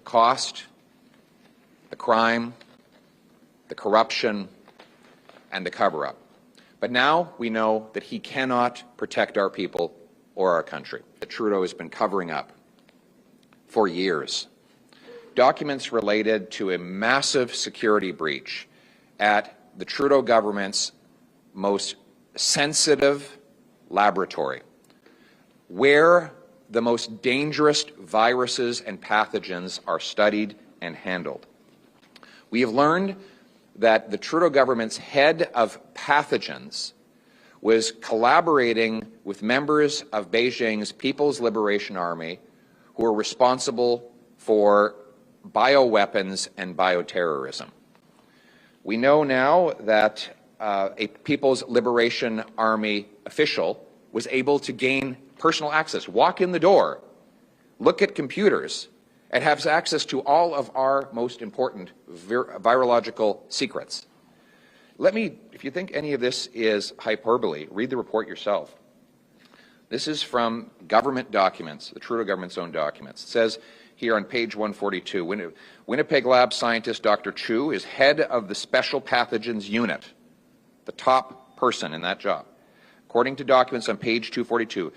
cost, the crime, the corruption, and the cover-up. But now we know that he cannot protect our people or our country, that Trudeau has been covering up for years. Documents related to a massive security breach at the Trudeau government's most sensitive laboratory, where the most dangerous viruses and pathogens are studied and handled. We have learned that the Trudeau government's head of pathogens was collaborating with members of Beijing's People's Liberation Army who are responsible for bioweapons and bioterrorism. We know now that a People's Liberation Army official was able to gain personal access, walk in the door, look at computers, and have access to all of our most important virological secrets. Let me, if you think any of this is hyperbole, read the report yourself. This is from government documents, the Trudeau government's own documents. It says here on page 142, Winnipeg Lab scientist Dr. Chu is head of the Special Pathogens Unit, the top person in that job. According to documents on page 242,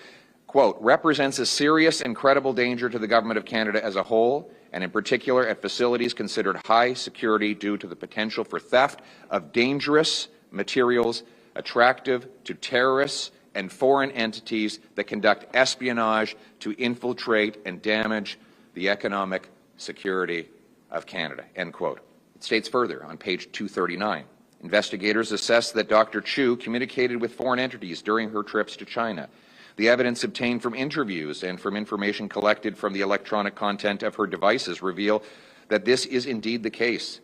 quote, represents a serious and credible danger to the Government of Canada as a whole, and in particular at facilities considered high security due to the potential for theft of dangerous materials attractive to terrorists and foreign entities that conduct espionage to infiltrate and damage the economic security of Canada, end quote. It states further on page 239, investigators assess that Dr. Chu communicated with foreign entities during her trips to China. The evidence obtained from interviews and from information collected from the electronic content of her devices reveal that this is indeed the case.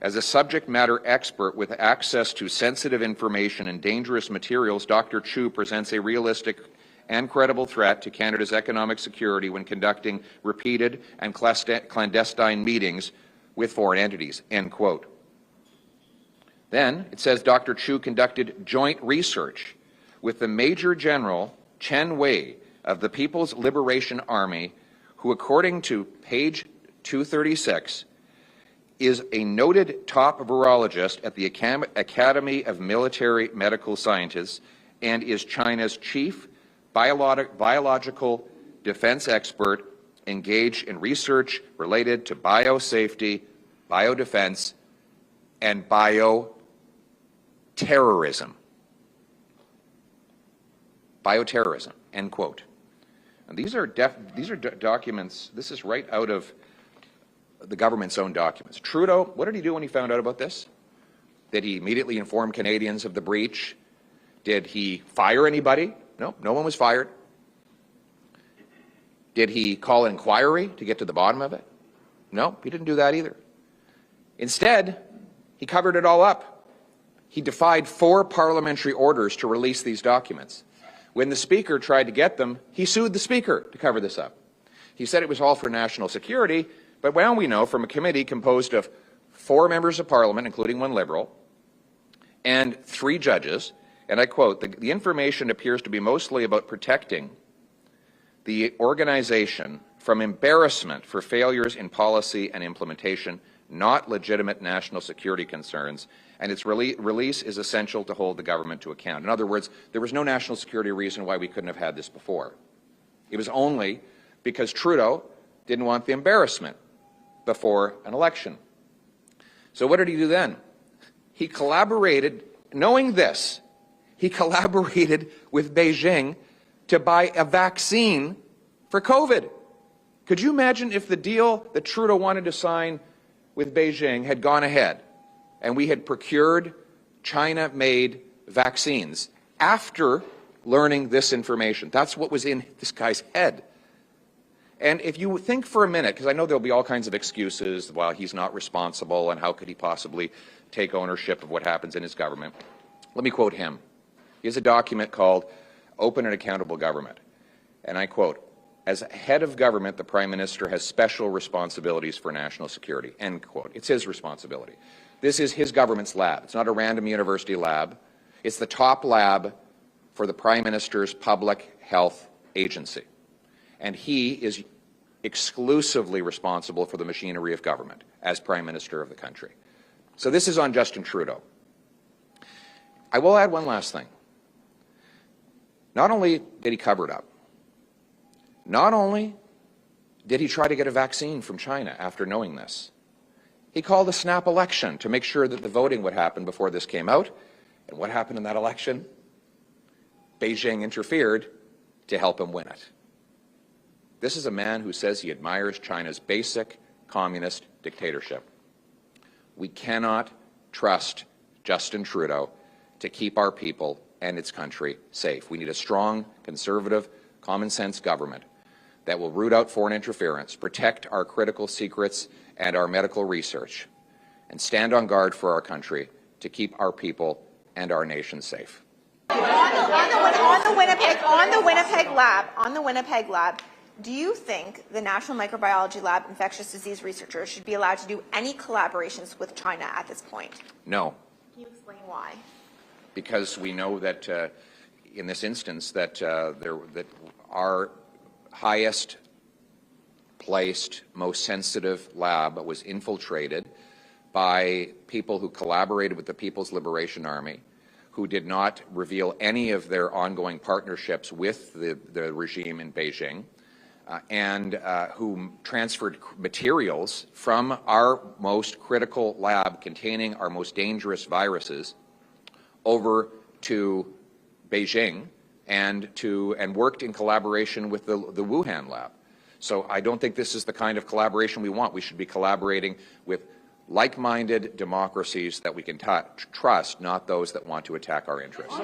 As a subject matter expert with access to sensitive information and dangerous materials, Dr. Chu presents a realistic and credible threat to Canada's economic security when conducting repeated and clandestine meetings with foreign entities, end quote. Then it says Dr. Chu conducted joint research with the Major General Chen Wei of the People's Liberation Army, who, according to page 236, is a noted top virologist at the Academy of Military Medical Sciences and is China's chief biological defense expert engaged in research related to biosafety, biodefense, and bioterrorism. Bioterrorism, end quote. And these are documents, this is right out of the government's own documents. Trudeau, what did he do when he found out about this? Did he immediately inform Canadians of the breach? Did he fire anybody? No, no one was fired. Did he call an inquiry to get to the bottom of it? No, he didn't do that either. Instead, he covered it all up. He defied 4 parliamentary orders to release these documents. When the Speaker tried to get them, he sued the Speaker to cover this up. He said it was all for national security, but now we know from a committee composed of 4 members of Parliament, including 1 Liberal, and 3 judges, and I quote, the information appears to be mostly about protecting the organization from embarrassment for failures in policy and implementation, not legitimate national security concerns, and its release is essential to hold the government to account. In other words, there was no national security reason why we couldn't have had this before. It was only because Trudeau didn't want the embarrassment before an election. So what did he do then? He collaborated, knowing this, he collaborated with Beijing to buy a vaccine for COVID. Could you imagine if the deal that Trudeau wanted to sign with Beijing had gone ahead and we had procured China-made vaccines after learning this information? That's what was in this guy's head. And if you think for a minute, because I know there'll be all kinds of excuses, well, he's not responsible and how could he possibly take ownership of what happens in his government. Let me quote him. He has a document called Open and Accountable Government. And I quote, as head of government, the Prime Minister has special responsibilities for national security, end quote. It's his responsibility. This is his government's lab. It's not a random university lab. It's the top lab for the Prime Minister's public health agency. And he is exclusively responsible for the machinery of government as Prime Minister of the country. So this is on Justin Trudeau. I will add one last thing. Not only did he cover it up, not only did he try to get a vaccine from China after knowing this, he called a snap election to make sure that the voting would happen before this came out. And what happened in that election? Beijing interfered to help him win it. This is a man who says he admires China's basic communist dictatorship. We cannot trust Justin Trudeau to keep our people and its country safe. We need a strong, conservative, common-sense government that will root out foreign interference, protect our critical secrets and our medical research, and stand on guard for our country to keep our people and our nation safe. On the Winnipeg lab, do you think the National Microbiology Lab infectious disease researchers should be allowed to do any collaborations with China at this point? No. Can you explain why? Because we know that in this instance that our highest placed, most sensitive lab was infiltrated by people who collaborated with the People's Liberation Army, who did not reveal any of their ongoing partnerships with the regime in Beijing, and who transferred materials from our most critical lab containing our most dangerous viruses over to Beijing and worked in collaboration with the Wuhan lab. So I don't think this is the kind of collaboration we want. We should be collaborating with like-minded democracies that we can trust, not those that want to attack our interests.